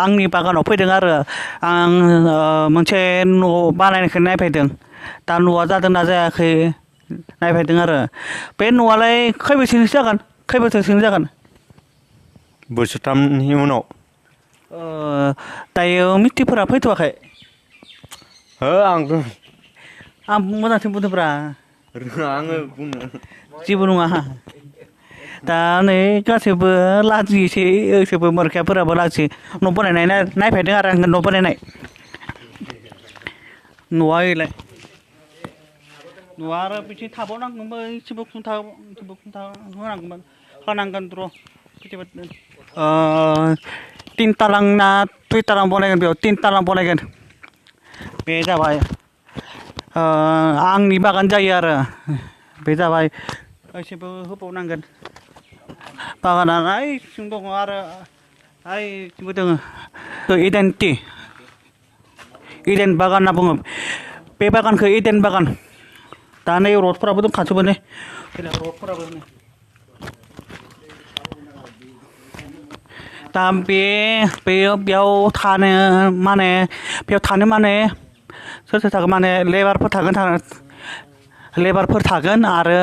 आंनि बागानाव फैदों आरो आं मोनसे न' बानायनायखौ नायफैदों दा न'आ जादोंना जायाखै नायफैदों आरो बे न'आलाय खै बोसोरसो जागोन खै बोसोरसो जागोन बोसोरथामनि उनाव दायो मिस्ट्रिफोरा फैथ'वाखै हो आंथ' आं मोजांसो बुंदोंब्रा रोङा आङो बुंनो जेबो नङा दा नै गासैबो लाजियोसै गासैबो मोरखाफोराबो लाजियो न' बानायनाय नायफैदों आरो आङो न' बानायनाय न'आ ओइलाय न'आ आरो बिथिं थाबावनांगौमोन इसेबो खुन्था होनांगौमोन होनांगोन र' तिन तालां ना दुइ तालां बनायगोन बेयाव तिन तालां बनायगोन बे जाबाय आंनि बागान जायो आरो बे जाबाय गासैबो होबावनांगोन बागाना ओइथिं दङ आरो ओइथिंबो दङ इडेन बागान होनना बुङो बे बागानखौ इडेन बागान दा नै रडफोराबो दंखाजोबो नै रडफोराबो नै दा बेयाव थानो माने सोर सोर थागोन माने लेबारफोर थागोन आरो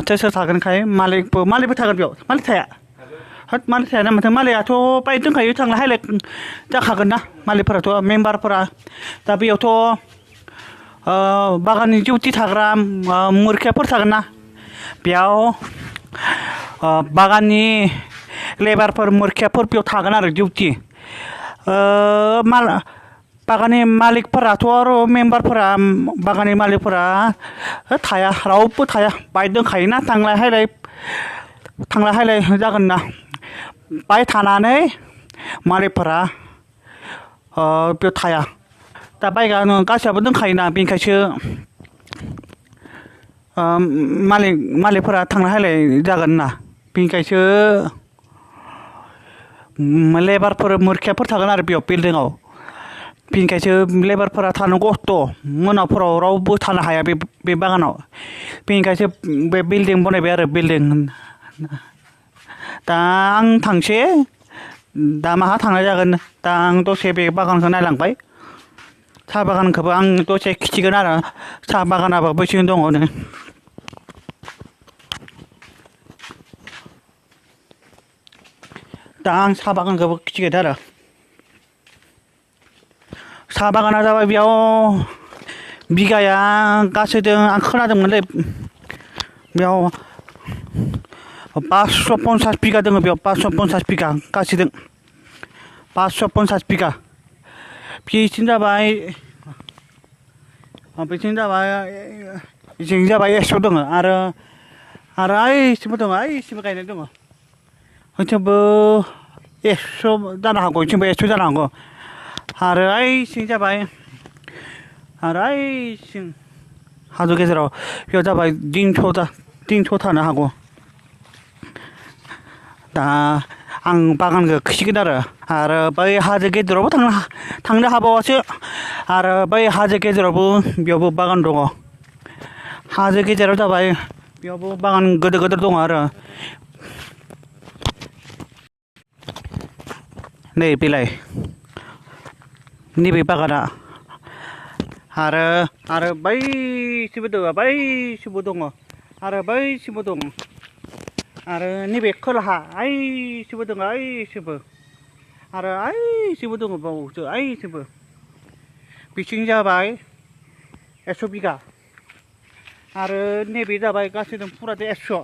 सोर सोर थागोनखाय मालिकबो थागोन बेयाव मालिक थाया होद मालिक थाया ना माथो मालिकआथ' बायद दंखायो थांलाय फैलाय जाखागोन ना मालिकफोराथ' मेम्बारफोरा दा बेयावथ' बागाननि डिउटि थाग्रा मुरखियाफोर थागोन ना बेयाव बागाननि लेबारफोर मुरखियाफोर बेयाव थागोन आरो डिउटि बागाननि मालिकफोराथ' आरो मेम्बारफोरा बागाननि मालिकफोरा थाया रावबो थाया बाहाय दंखायोना थांलाय फैलाय जागोन ना बाहाय थानानै मालिकफोरा बेयाव थाया दा बायगानो गासैयाबो दंखायोना बेनिखायसो मालिकफोरा थांलाय फैलाय जागोन ना बेनिखायसो लेबारफोर मुरखियाफोर थागोन आरो बेयाव बिल्डिंआव बेनिखायसो लेबारफोरा थानो खस्थ' मोनाफोराव रावबो थानो हाया बे बागानाव बेनिखायसो बे बिल्डिं बनायबाय आरो बिल्डिं दा आं थांसै दा माहा थांनाय जागोन दा आं दसे बे बागानखौ नायलांबाय साहा बागानखौबो आं दसे खिथिगोन आरो साहा बागानाबो बैथिं दङ नो दा आं साहा बागानखौबो खिथिगोन आरो साहा बागाना जाबाय बेयाव बिगाया गासैदों आं खोनादोंमोनलै बेयाव 550 बिगा दङ बेयाव 550 बिगा गासैदों 550 बिगा बिथिं जाबाय 100 दङ आरो ओइसिमबो दङ ओइसिमबो गायनाय दङ ओइथिंबो 100 जानो हागौ ओइथिंबो 100 जानो हागौ आरो ओइसिं जाबाय आरो ओइसिं हाजो गेजेराव बेयाव जाबाय 300 थानो हागौ दा आं बागानखौ खिथिगोन आरो बै हाजो गेजेरावबो थांनो हाबावासो आरो बै हाजो गेजेरावबो बेयावबो बागान दङ हाजो गेजेराव जाबाय बेयावबो बागान गिदिर दङ आरो नै बेलाय नैबे बागाना आरो बैसिमबो दङ आरो बैसिमबो दं आरो नैबे खोलाहा ओइसिमबो दङ ओइसिमबो आरो ओइसिमबो दङ बावसो ओइसिमबो बिथिं जाबाय 100 बिगा आरो नैबे जाबाय गासैजों फुरा 100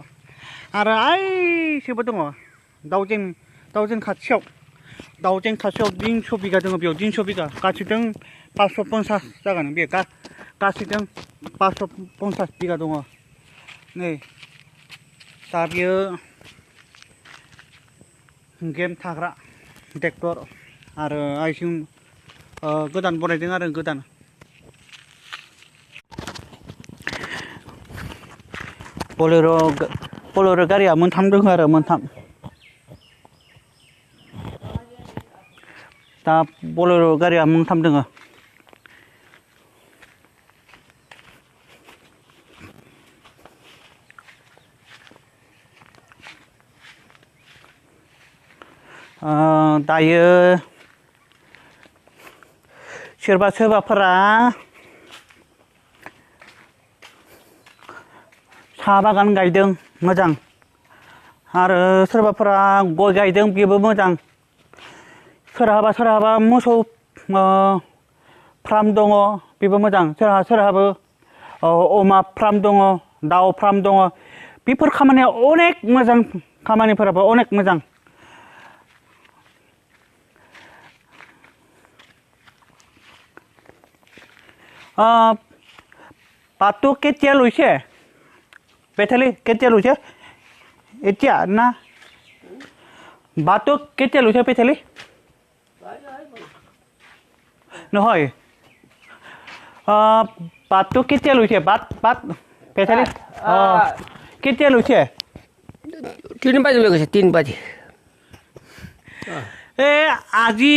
आरो ओइसिमबो दङ दाउजेन खाथियाव 300 बिगा दङ बेयाव 300 बिगा गासैजों 550 जागोन बे गासैजों 550 बिगा दङ नै दा बियो गेम थाग्रा ट्रेक्टर आरो आइसिं गोदान बनायदों आरो गोदान बलेर' गारिया मोनथाम दङ आरो मोनथाम दा बलेर' गारिया मोनथाम दङ दायो सोरबा सोरबाफोरा साहा बागान गायदों मोजां आरो सोरबाफोरा गय गायदों बेबो मोजां सोरहाबा मोसौ फार्म दङ बेबो मोजां सोरहाबो अमा फार्म दङ दाउ फार्म दङ बेफोर खामानिया अनेक मोजां खामानिफोराबो अनेक मोजां बाथौ केथिया लुइसे बेथालि केथिया लुइसे एथिया ना बाथौ केथिया लुइसे बेथालि নহয় বাটটো কেতিয়া লৈছে বাট পেঠালি কেতিয়া লৈছে 3 বাজি লৈ গৈছে 3 বাজি আজি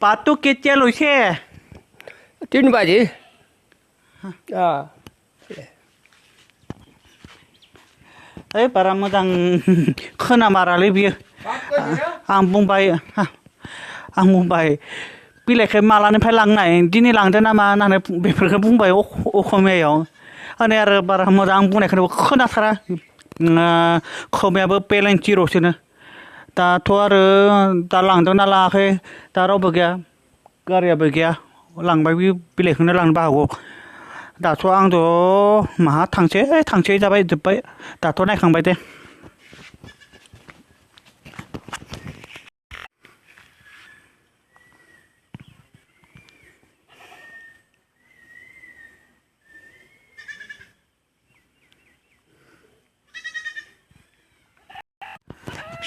বাটটো কেতিয়া লৈছে 3 বাজি बारा मोजां खोनामारालै बियो आं बुंबाय बिलाइखौ मालानिफ्राय लांनाय दिनै लांदो नामा होननानै बेफोरखौ बुंबाय असमियायाव माने आरो बारा मोजां बुंनायखौनो खोनाथारा खोमायाबो पेलेन्टिर'सोनो दाथ' आरो दा लांदों ना लाङाखै दा रावबो गैया गारियाबो गैया लांबाय बे बिलाइखौनो लांनोबो हागौ दाथ' आंथ' माहा थांसै जाबाय जोब्बाय दाथ' नायखांबाय दे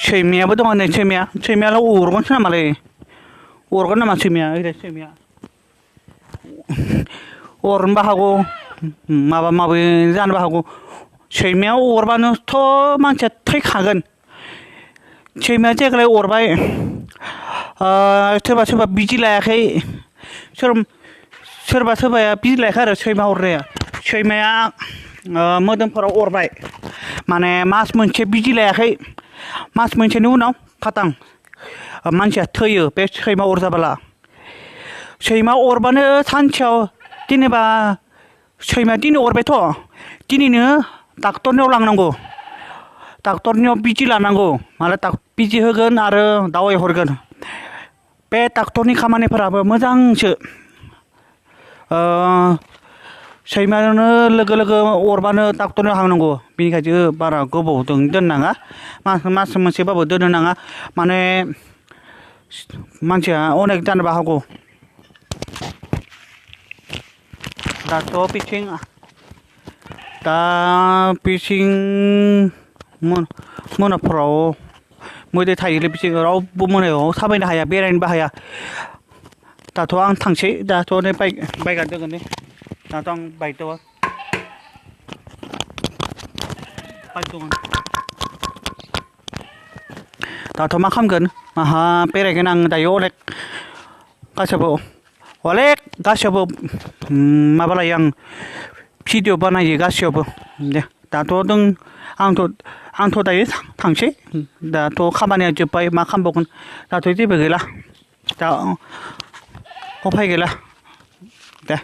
सैमायाबो दङ नै सैमायालाय अरगोनसो नामालै अरगोन नामा सैमाया अरनोबो हागौ माबा जानोबो हागौ सैमाया अरबानोथ' मानसिया थैखागोन सैमाया देग्लाय अरबाय सोरबा बिदि लायाखै सोरबाया बिदि लायाखै आरो सैमा अरनाया सैमाया मोदोमफोराव अरबाय माने मास मोनसे बिदि लायाखै मास मोनसेनि उनाव खाटां मानसिया थैयो बे सैमा अरजाबोला सैमा अरबानो सानसेयाव जेनेबा सैमाया दिनै अरबायथ' दिनैनो डाक्टरनियाव लांनांगौ डाक्टरनियाव बिजि लानांगौ माला बिजि होगोन आरो दावाइ हरगोन बे डाक्टरनि खामानिफोराबो मोजांसो सैमानो लोगो अरबानो डाक्टरनियाव हांनांगौ बेनिखायनो बारा गोबावजों दोननाङा मास मोनसेबाबो दोननो नाङा माने मानसिया अनेक जानोबो हागौ दाथ' बिथिं मोनाफ्राव मैदेर थायोलै बिथिं रावबो मोनायाव थाबायनो हाया बेरायनोबो हाया दाथ' आं थांसै दाथ' नै बाइकआ दोङो नै दाथ' आं बाइक दङ दाथ' मा खालामगोन माहा बेरायगोन आं दायो गासैबो माबा लायो आं भिडिअ बानायो गासैयावबो दे दाथ' आंथ' दायो थांसै दाथ' खामानिया जोब्बाय मा खालामबावगोन दाथ' जेबो गैला दा उफाय गैला दे